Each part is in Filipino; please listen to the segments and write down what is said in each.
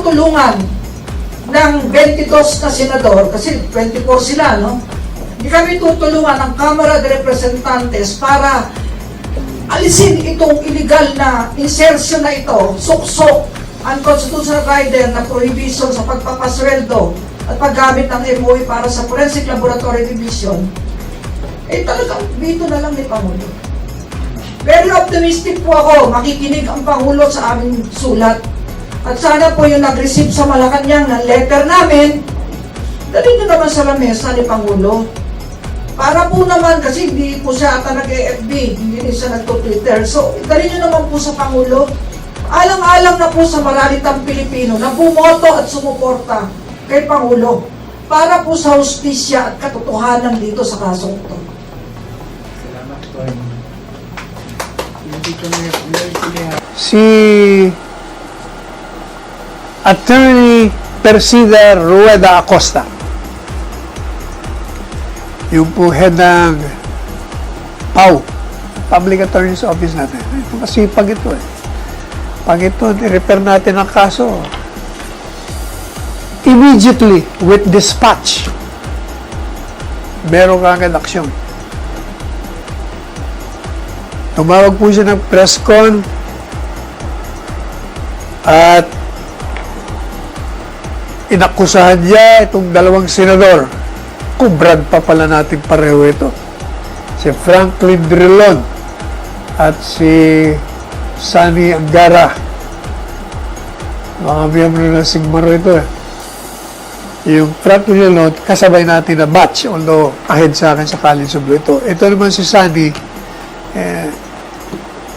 tutulungan ng 22 na senador, kasi 24 sila, no? Hindi kami tutulungan ng Kamara de Representantes para alisin itong illegal na insertion na ito, suksok, unconstitutional rider na prohibition sa pagpapasweldo at paggamit ng MOE para sa Forensic Laboratory Division, talagang veto na lang ni Pangulo. Very optimistic po ako, makikinig ang Pangulo sa aming sulat. At sana po yung nag-receive sa Malacanang ng letter namin, dali nyo naman sa lamesa ni Pangulo. Para po naman, kasi hindi po siya ata nag-AFB, hindi rin siya nagto-Twitter. So, dali nyo naman po sa Pangulo. Alang-alang na po sa maralitang Pilipino na bumoto at sumuporta kay Pangulo para po sa hustisya at katotohanan dito sa kasong ito. Salamat po. Hindi ko Si Attorney Persida Rueda Acosta, yung po head ng PAO, Public Attorney's Office natin. Ito kasi pag ito Pag ito, i-repair natin ang kaso, immediately, with dispatch, meron ka agad aksyon. Tumawag po siya ng press con at inakusahan niya itong dalawang senador. Kubrad pa pala natin pareho ito. Si Franklin Drilon at si Sani Angara. Mga miyembro ng Sigmaro ito. Yung Franklin Drilon, kasabay natin na batch, although ahead sa akin sa College of Law ito. Ito naman si Sani,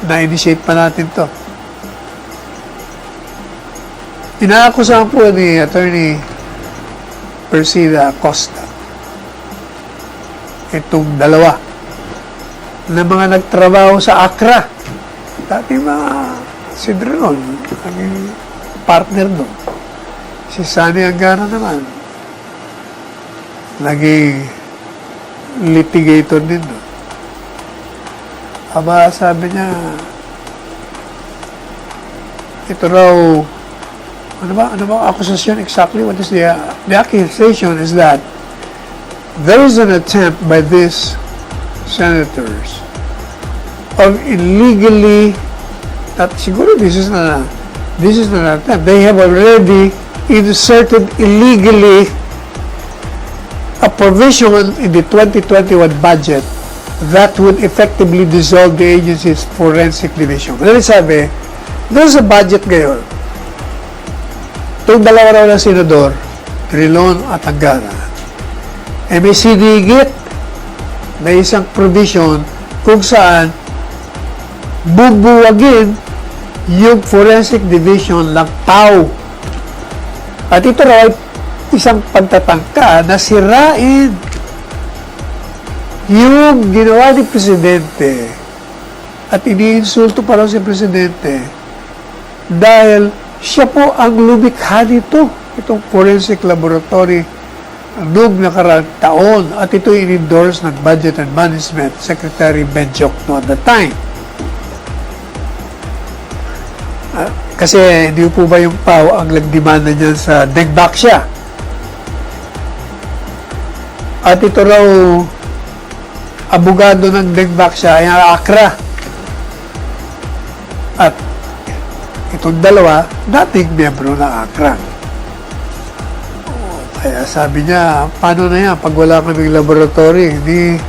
na-initiate pa natin to. Inaakusahan po ni Attorney Persida Acosta itong dalawa na mga nagtrabaho sa Accra. Dati mga si Drilon, naging partner doon. Si Sani Angara naman, naging litigator din doon. Aba, sabi niya, ito raw, ano ba accusation exactly? What is the accusation is that there is an attempt by these senators of illegally, that siguro this is not an attempt. They have already inserted illegally a provision in the 2021 budget that would effectively dissolve the agency's forensic division. Ano sabi? There's a budget ngayon. Itong dalawa raw na senador, Drilon at Angara, may sinigit na isang provision kung saan bubuwagin yung forensic division ng PAO. At ito raw isang pagtatangka na sirain yung ginawa ni Presidente at iniinsulto pa raw si Presidente dahil siya po ang lumikha nito, itong forensic laboratory noong nakaraang taon at ito in-endorse ng Budget and Management Secretary Ben Jokno at the time. Kasi hindi po ba yung PAO ang nagdemanda niyan sa DEGBAC siya? At ito raw abogado ng DEGBAC siya ay Accra. At itong dalawa, dating miyembro ng Accra. Kaya sabi niya, paano na yan? Pag wala kaming laboratory, hindi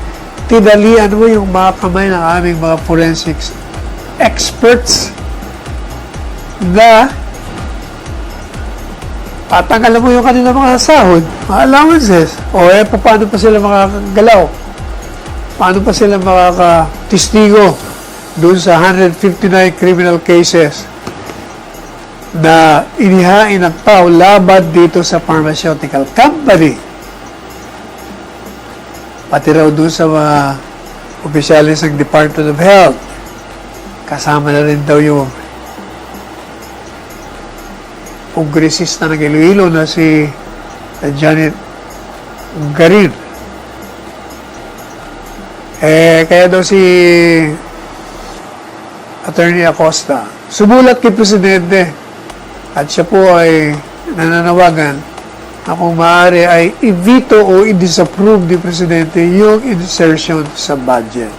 tinalian mo yung mga kamay ng aming mga forensics experts na patanggalan mo yung kanilang mga sahod, mga allowances. O paano pa sila makakagalaw? Paano pa sila makakatistigo doon sa 159 criminal cases na inihain ng PAO laban dito sa pharmaceutical company? Pati raw doon sa mga opisyalis ng Department of Health. Kasama na rin daw yung kongresista ng Iloilo na si Janet Garin. Kaya daw si Attorney Acosta sumulat kay Presidente at siya po ay nananawagan na kung maaari ay i-veto o i-disapprove ni Presidente yung insertion sa budget.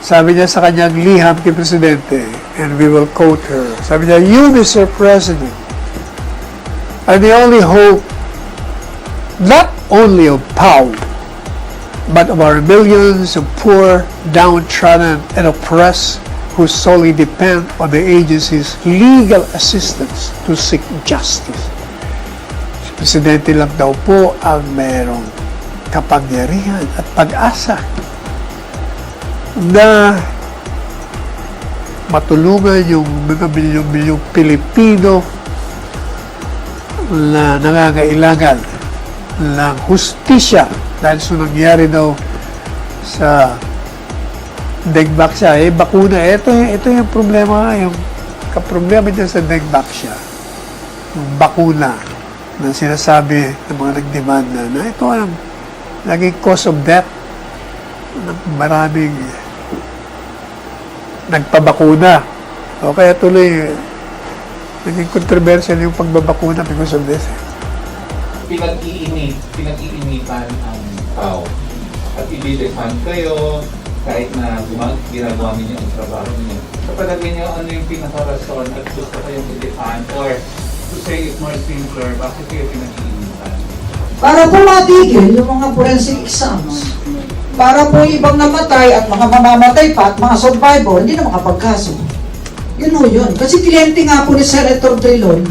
Sabi niya sa kanyang liham kay Presidente, and we will quote her, sabi niya, "You, Mr. President, are the only hope not only of POW, but of our millions of poor, downtrodden, and oppressed who solely depend on the agency's legal assistance to seek justice." Si Presidente lang daw po ang merong kapangyarihan at pag-asa na matulungan yung mga milyong-milyong Pilipino na nangangailangan ng hustisya dahil sa nangyari daw sa dengue bakuna. Ito yung problema, yung kaproblema dyan sa dengue yung bakuna na sinasabi ng mga nag-demand na ito ang naging cause of death ng maraming nagpabakuna. O kaya tuloy naging controversial yung pagbabakuna because of this. Pinag-iinitan ang tao. At i-defund kayo kahit na ginagawa ninyo ang trabaho ninyo. So palagay niyo ano yung pinaka-rason at gusto kayong i-defund or to say it more simpler, bakit kayo pinag-iinitan? Para po matigil yung mga forensic exams. Para po yung ibang namatay at mga mamamatay pa at mga survivor, hindi na makapagkaso. Yun o yun. Kasi kliyente nga po ni Senator Drilon,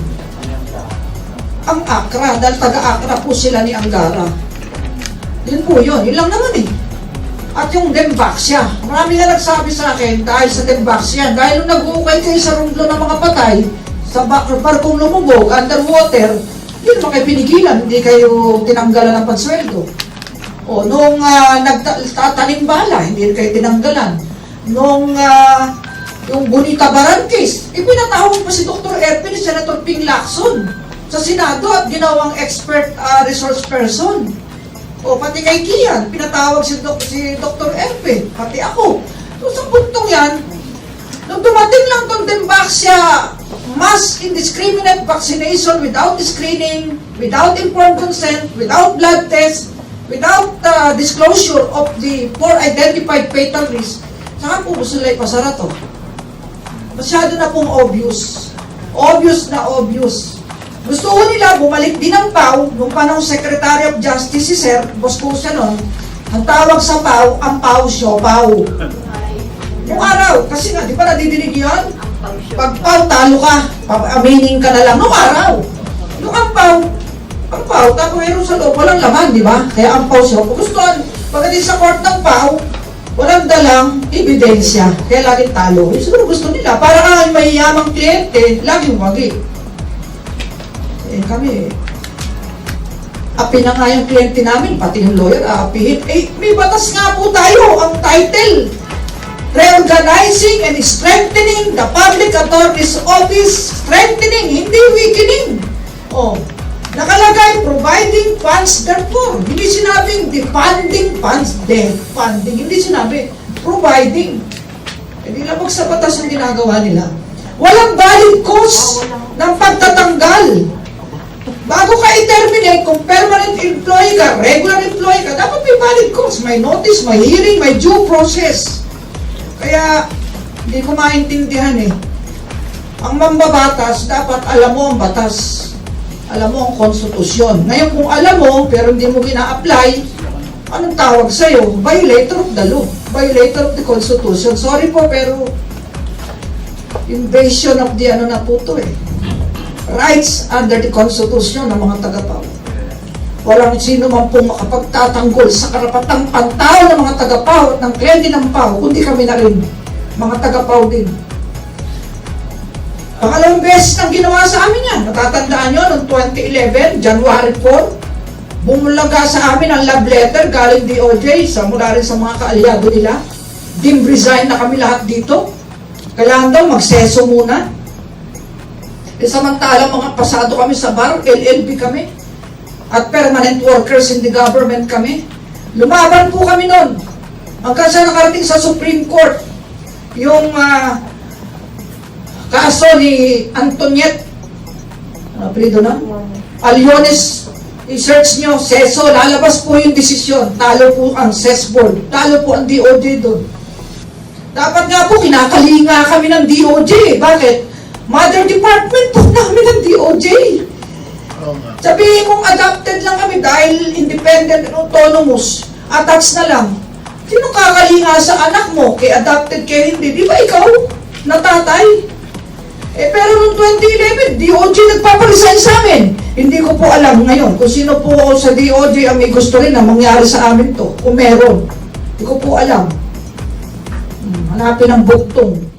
ang ACRA, dahil taga-ACRA po sila ni Angara. Yun po yun. Yun lang naman eh. At yung Dembaxia. Marami nga nagsabi sa akin dahil sa Dembaxia. Dahil nung nag-uukay kayo sa runglo ng mga patay, sa barkong lumubog, underwater, yun naman kayo pinigilan. Hindi kayo tinanggalan ng pansweldo. O nung nagtatanim bala, hindi kayo tinanggalan. Nung yung Bonita Barangay, ipinatawag pa si Dr. Erpin ni Senator Ping Lacson sa Senado at ginawang expert resource person. O pati kay Kian, pinatawag si Dr. Erpin, pati ako. So sa puntong yan, nung dumating lang tong Dembaxia, mass indiscriminate vaccination without screening, without informed consent, without blood test, without disclosure of the four identified fatal risks, saka po sila ipasara to. Masyado na pong obvious. Obvious na obvious. Gusto ko nila bumalik din ang PAW nung panahon Secretary of Justice si Sir, boss ko siya nun, ang tawag sa PAW, ang PAW Siopaw. Yung araw, kasi nga, di ba nadidinig yun? Pag PAW, talo ka, aminin ka na lang, nung araw. Yung ang PAW, tapos sa loob, walang laman, di ba? Kaya ang PAW Siopaw. Gustuhan, pagdating sa court ng PAW, walang dalang ebidensya, kaya laging talo. Siguro gusto nila, para ang mahiyamang kliyente, laging wagi. Eh kami, api na nga yung kliyente namin, pati yung lawyer, aapihin. Eh, may batas nga po tayo, ang title, Reorganizing and Strengthening the Public Attorney's Office, strengthening, hindi weakening. Oh, nakalagay, providing funds, therefore, hindi sinabing defunding funds, defunding, hindi sinabi, providing. Hindi labag sa batas ang ginagawa nila. Walang valid cause ng pagtatanggal. Bago ka i-terminate, kung permanent employee ka, regular employee ka, dapat may valid cause, may notice, may hearing, may due process. Kaya, hindi ko maintindihan eh. Ang mambabatas, dapat alam mo ang batas. Alam mo ang konstitusyon. Ngayon kung alam mo, pero hindi mo gina-apply, anong tawag sa'yo? Violator of the law. Violator of the Constitution. Sorry po, pero invasion of the ano na po to eh. Rights under the Constitution ng mga taga-PAW. Walang sino man pong makapagtatanggol sa karapatang pantao ng mga taga-PAW at ng kliyente ng PAW, kundi kami na rin, mga taga-PAW din. Pangalawang beses nang ginawa sa amin yan. Natatandaan nyo, noong 2011, January 4, bumulaga sa amin ang love letter galing DOJ, mula rin sa mga kaalyado nila. Dim resign na kami lahat dito. Kailangan daw magseso muna. E samantalang mga pasado kami sa bar, LLB kami, at permanent workers in the government kami. Lumaban po kami noon. Hanggang sa nakarating sa Supreme Court, yung kaso ni Antoniette Apelido na? Aliones, i-search nyo, SESO, lalabas po yung desisyon. Talo po ang SES Board. Talo po ang DOJ doon. Dapat nga po, kinakalinga kami ng DOJ. Bakit? Mother department po namin ng DOJ. Sabihin mong adopted lang kami dahil independent and autonomous. Attached na lang. Sino kakalinga sa anak mo? Kay adopted, kay hindi. Di ba ikaw? Na tatay? Pero noong 2011, DOJ nagpaparesign sa amin. Hindi ko po alam ngayon kung sino po sa DOJ ang may gusto rin na mangyari sa amin to. Kung meron. Hindi ko po alam. Hanapin ang buktong.